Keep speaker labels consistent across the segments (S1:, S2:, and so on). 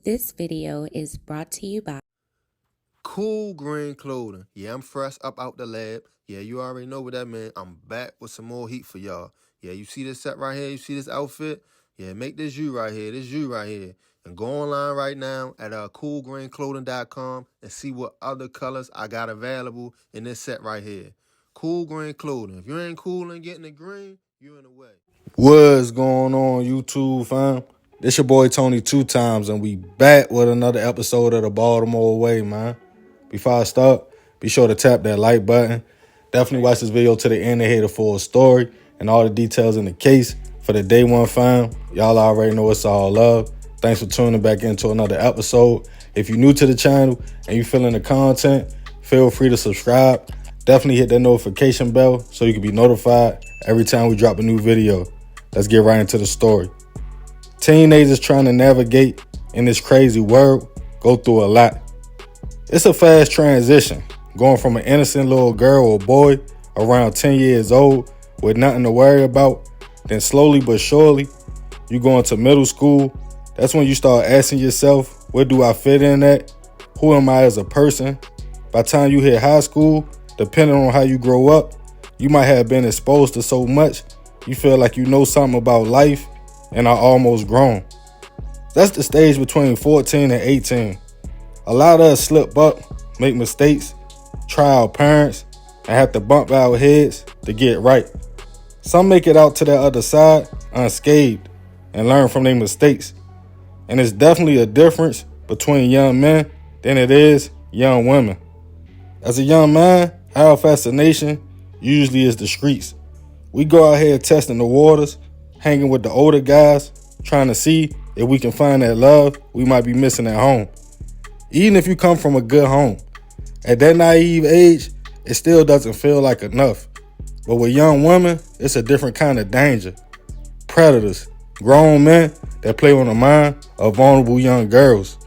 S1: This video is brought to you by
S2: Cool green clothing. Yeah, I'm fresh up out the lab. Yeah, you already know what that means. I'm back with some more heat for y'all. Yeah, you see this set right here? You see this outfit? Yeah, make this you right here. This you right here. And go online right now at coolgreenclothing.com and see what other colors I got available in this set right here. Cool green clothing. If you ain't cool and getting the green, you in the way.
S3: What's going on, YouTube fam? This your boy Tony 2 times, and we back with another episode of the Baltimore Way, man. Before I start, be sure to tap that like button. Definitely watch this video to the end to hear the full story and all the details in the case. For the day one fam, y'all already know it's all love. Thanks for tuning back into another episode. If you're new to the channel and you feeling the content, feel free to subscribe. Definitely hit that notification bell so you can be notified every time we drop a new video. Let's get right into the story. Teenagers trying to navigate in this crazy world go through a lot. It's a fast transition, going from an innocent little girl or boy around 10 years old with nothing to worry about, then slowly but surely, you go into middle school. That's when you start asking yourself, where do I fit in at? Who am I as a person? By the time you hit high school, depending on how you grow up, you might have been exposed to so much, you feel like you know something about life and are almost grown. That's the stage between 14 and 18. A lot of us slip up, make mistakes, try our parents, and have to bump our heads to get right. Some make it out to the other side unscathed and learn from their mistakes. And it's definitely a difference between young men than it is young women. As a young man, our fascination usually is the streets. We go out here testing the waters, hanging with the older guys, trying to see if we can find that love we might be missing at home. Even if you come from a good home, at that naive age, it still doesn't feel like enough. But with young women, it's a different kind of danger. Predators, grown men that play on the mind of vulnerable young girls.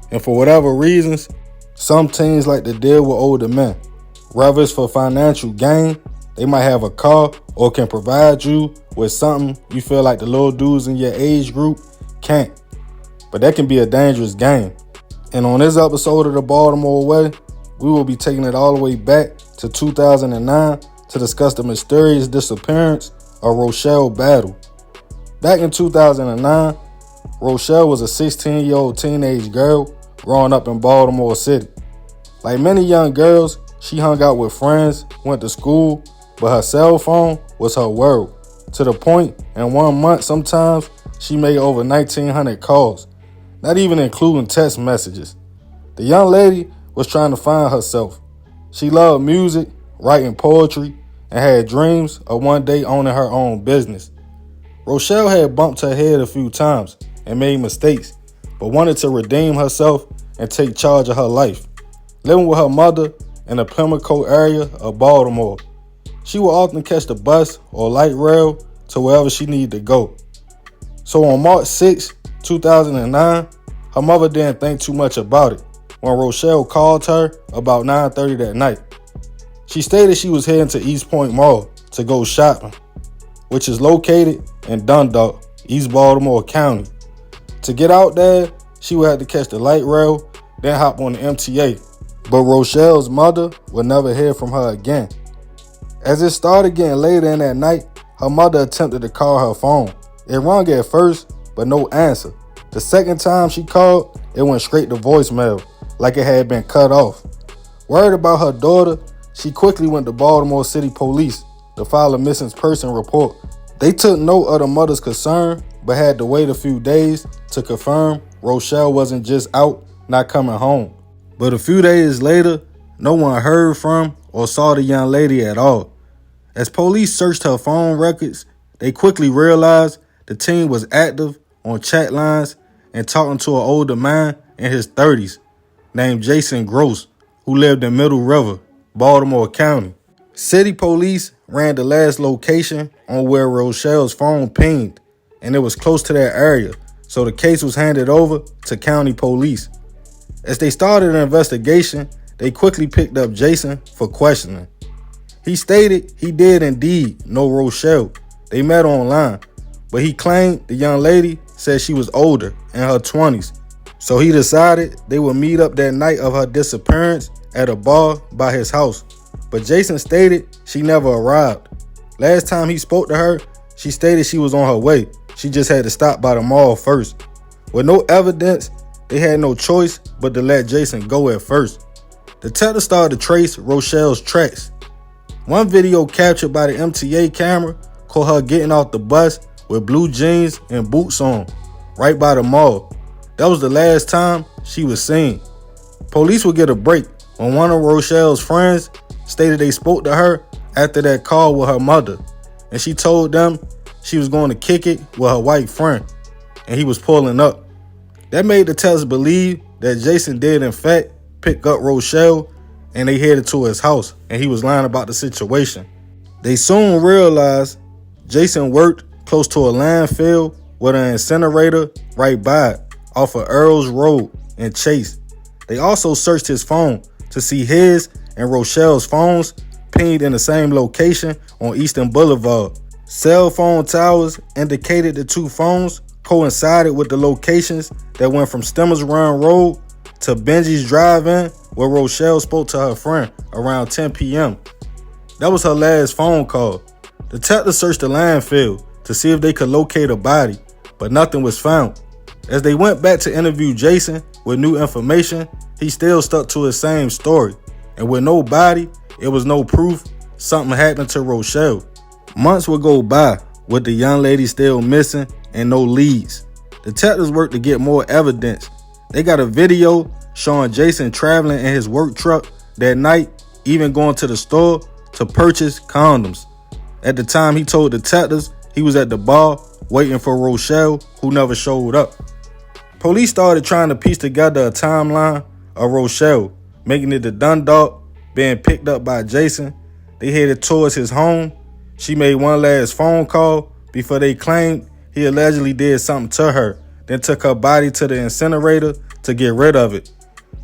S3: And for whatever reasons, some teens like to deal with older men. Whether it's for financial gain, they might have a car or can provide you with something you feel like the little dudes in your age group can't. But that can be a dangerous game. And on this episode of the Baltimore Way, we will be taking it all the way back to 2009 to discuss the mysterious disappearance of Rochelle Battle. Back in 2009, Rochelle was a 16-year-old teenage girl growing up in Baltimore City. Like many young girls, she hung out with friends, went to school, but her cell phone was her world. To the point, in 1 month sometimes, she made over 1,900 calls, not even including text messages. The young lady was trying to find herself. She loved music, writing poetry, and had dreams of one day owning her own business. Rochelle had bumped her head a few times and made mistakes, but wanted to redeem herself and take charge of her life. Living with her mother in the Pimlico area of Baltimore, she would often catch the bus or light rail to wherever she needed to go. So on March 6, 2009, her mother didn't think too much about it when Rochelle called her about 9:30 that night. She stated she was heading to East Point Mall to go shopping, which is located in Dundalk, East Baltimore County. To get out there, she would have to catch the light rail, then hop on the MTA. But Rochelle's mother would never hear from her again. As it started getting later in that night, her mother attempted to call her phone. It rang at first, but no answer. The second time she called, it went straight to voicemail, like it had been cut off. Worried about her daughter, she quickly went to Baltimore City Police to file a missing person report. They took note of the mother's concern, but had to wait a few days to confirm Rochelle wasn't just out, not coming home. But a few days later, no one heard from or saw the young lady at all. As police searched her phone records, they quickly realized the teen was active on chat lines and talking to an older man in his 30s named Jason Gross, who lived in Middle River, Baltimore County. City police ran the last location on where Rochelle's phone pinged, and it was close to that area, so the case was handed over to county police. As they started an investigation, they quickly picked up Jason for questioning. He stated he did indeed know Rochelle. They met online, but he claimed the young lady said she was older, in her 20s. So he decided they would meet up that night of her disappearance at a bar by his house. But Jason stated she never arrived. Last time he spoke to her, she stated she was on her way. She just had to stop by the mall first. With no evidence, they had no choice but to let Jason go at first. Detectives started to trace Rochelle's tracks. One video captured by the MTA camera caught her getting off the bus with blue jeans and boots on, right by the mall. That was the last time she was seen. Police would get a break when one of Rochelle's friends stated they spoke to her after that call with her mother, and she told them she was going to kick it with her white friend, and he was pulling up. That made the tellers believe that Jason did in fact pick up Rochelle, and they headed to his house, and he was lying about the situation. They soon realized Jason worked close to a landfill with an incinerator right by it, off of Earls Road in Chase. They also searched his phone to see his and Rochelle's phones pinged in the same location on Eastern Boulevard. Cell phone towers indicated the two phones coincided with the locations that went from Stemmers Run Road to Benji's Drive-In, where Rochelle spoke to her friend around 10 p.m. That was her last phone call. Detectives searched the landfill to see if they could locate a body, but nothing was found. As they went back to interview Jason with new information, he still stuck to his same story. And with no body, it was no proof something happened to Rochelle. Months would go by with the young lady still missing and no leads. Detectives worked to get more evidence. They got a video showing Jason traveling in his work truck that night, even going to the store to purchase condoms. At the time, he told detectives he was at the bar waiting for Rochelle, who never showed up. Police started trying to piece together a timeline of Rochelle, making it to Dundalk, being picked up by Jason. They headed towards his home. She made one last phone call before they claimed he allegedly did something to her, then took her body to the incinerator to get rid of it.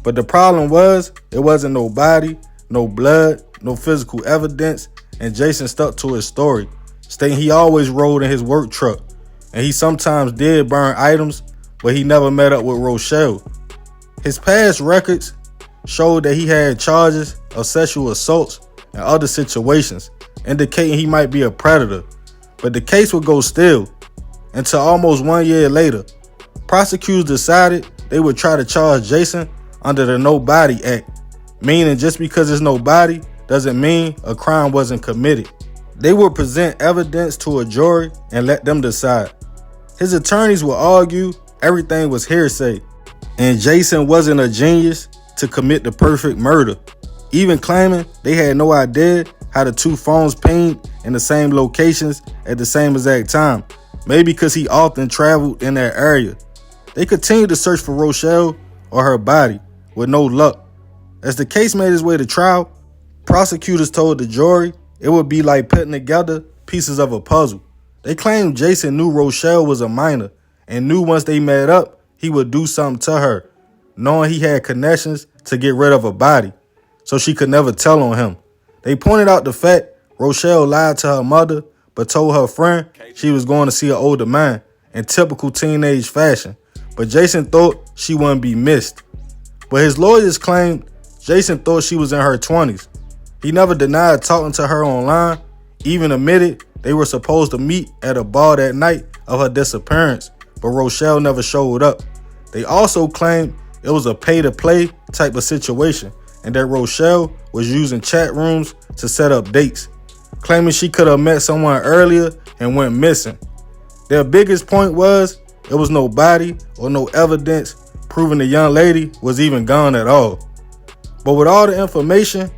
S3: But the problem was, it wasn't no body, no blood, no physical evidence, and Jason stuck to his story, stating he always rode in his work truck, and he sometimes did burn items, but he never met up with Rochelle. His past records showed that he had charges of sexual assaults and other situations, indicating he might be a predator. But the case would go still until almost 1 year later. Prosecutors decided they would try to charge Jason under the No Body Act, meaning just because there's no body doesn't mean a crime wasn't committed. They would present evidence to a jury and let them decide. His attorneys would argue everything was hearsay, and Jason wasn't a genius to commit the perfect murder, even claiming they had no idea how the two phones pinged in the same locations at the same exact time, maybe because he often traveled in that area. They continued to search for Rochelle or her body with no luck. As the case made its way to trial, prosecutors told the jury it would be like putting together pieces of a puzzle. They claimed Jason knew Rochelle was a minor and knew once they met up, he would do something to her, knowing he had connections to get rid of a body, so she could never tell on him. They pointed out the fact Rochelle lied to her mother, but told her friend she was going to see an older man in typical teenage fashion, but Jason thought she wouldn't be missed. But his lawyers claimed Jason thought she was in her 20s. He never denied talking to her online, even admitted they were supposed to meet at a bar that night of her disappearance, but Rochelle never showed up. They also claimed it was a pay-to-play type of situation and that Rochelle was using chat rooms to set up dates, claiming she could have met someone earlier and went missing. Their biggest point was there was no body or no evidence proving the young lady was even gone at all. But with all the information,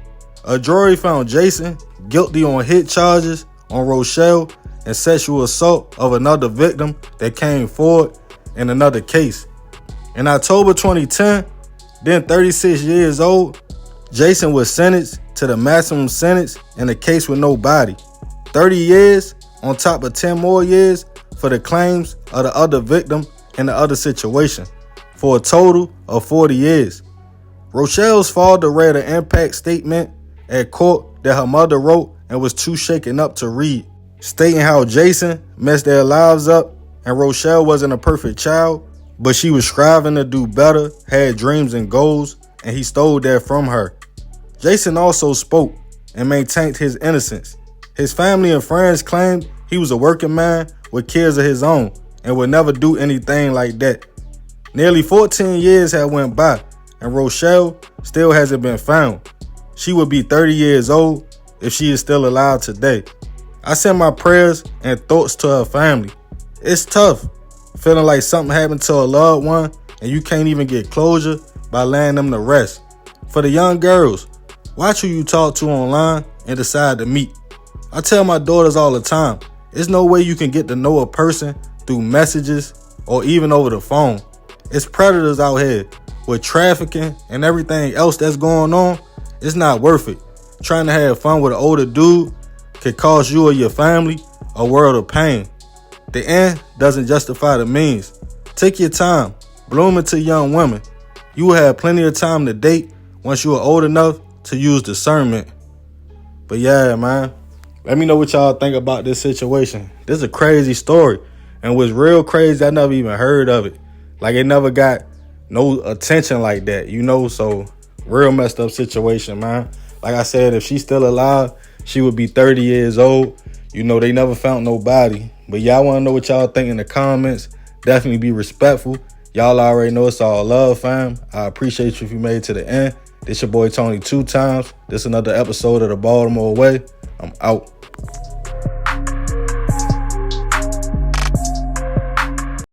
S3: a jury found Jason guilty on hit charges on Rochelle and sexual assault of another victim that came forward in another case. In October 2010, then 36 years old, Jason was sentenced to the maximum sentence in a case with no body, 30 years on top of 10 more years for the claims of the other victim in the other situation, for a total of 40 years. Rochelle's father read an impact statement at court that her mother wrote and was too shaken up to read, stating how Jason messed their lives up and Rochelle wasn't a perfect child, But she was striving to do better, had dreams and goals, and he stole that from her. Jason also spoke and maintained his innocence. His family and friends claimed he was a working man with kids of his own and would never do anything like that. Nearly 14 years had went by, and Rochelle still hasn't been found. She would be 30 years old if she is still alive today. I send my prayers and thoughts to her family. It's tough, feeling like something happened to a loved one and you can't even get closure by laying them to rest. For the young girls, watch who you talk to online and decide to meet. I tell my daughters all the time, there's no way you can get to know a person through messages or even over the phone. It's predators out here with trafficking and everything else that's going on. It's not worth it. Trying to have fun with an older dude could cause you or your family a world of pain. The end doesn't justify the means. Take your time, bloom into young women. You will have plenty of time to date once you are old enough to use discernment. But yeah, man, let me know what y'all think about this situation. This is a crazy story. And what's real crazy, I never even heard of it. Like, it never got no attention like that, So real messed up situation, man. Like I said, if she's still alive, she would be 30 years old. They never found nobody. But y'all want to know what y'all think in the comments. Definitely be respectful. Y'all already know it's all love, fam. I appreciate you if you made it to the end. This your boy Tony 2 times. This another episode of the Baltimore Way. I'm out.